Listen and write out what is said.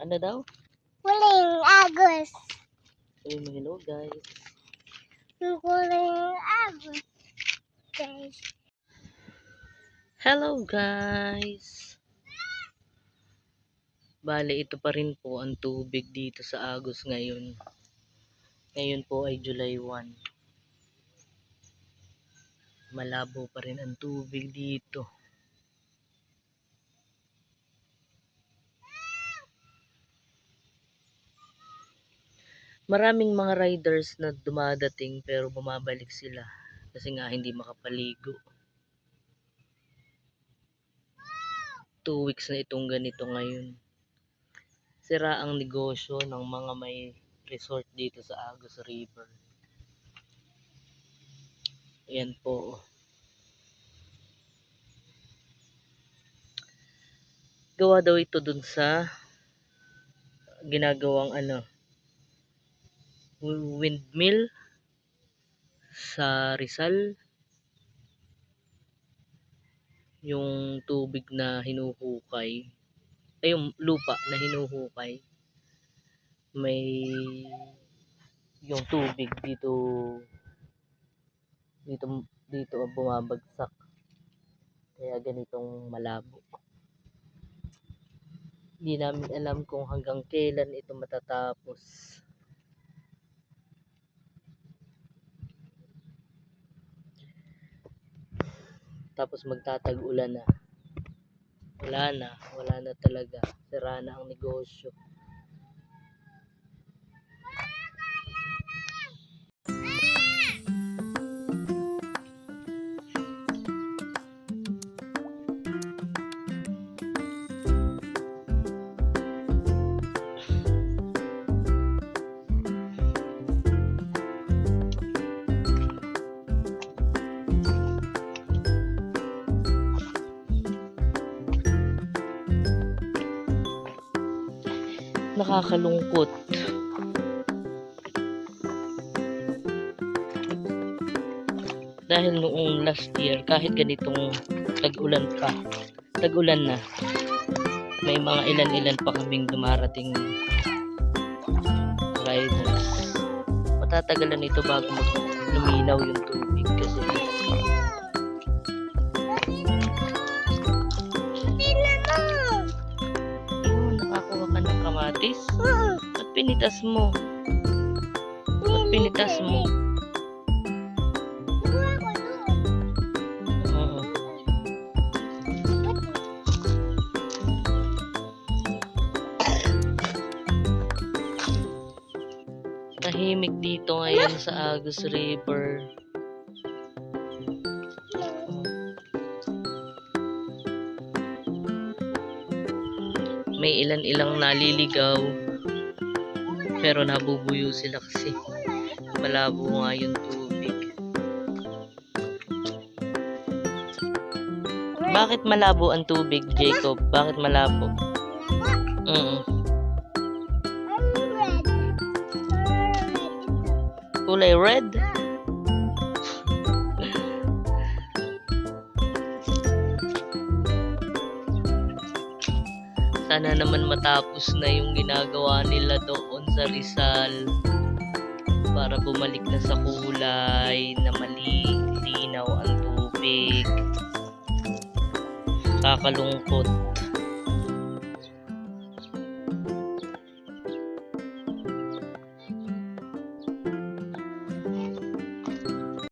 Ano daw? Huling Agos. Sabi mo hello guys. Huling Agos. Guys. Hello guys. Bale, ito pa rin po ang tubig dito sa Agos ngayon. Ngayon po ay July 1. Malabo pa rin ang tubig dito. Maraming mga riders na dumadating pero bumabalik sila kasi nga hindi makapaligo. 2 weeks na itong ganito ngayon. Sira ang negosyo ng mga may resort dito sa Agos River. Ayan po. Gawa daw ito dun sa ginagawang windmill sa Rizal. Yung tubig na hinuhukay, ay yung lupa na hinuhukay, may yung tubig dito bumabagsak, kaya ganitong malabo. Hindi namin alam kung hanggang kailan ito matatapos. Tapos magtatag-ulan na. Wala na talaga. Sira na ang negosyo. Nakakalungkot. Dahil noong last year, kahit ganitong tag-ulan na, may mga ilan-ilan pa kaming dumarating riders. Matatagalan ito bago luminaw yung tubig kasi kamatis? Ba't pinitas mo? Oo. Tahimik dito ngayon sa Agos River. May ilan-ilang naliligaw pero nabubuyo sila kasi malabo nga yung tubig. Bakit malabo ang tubig, Jacob? Bakit malabo? Kulay red? Sana naman matapos na yung ginagawa nila doon sa Rizal para bumalik na sa kulay na malinaw ang tubig. Kakalungkot.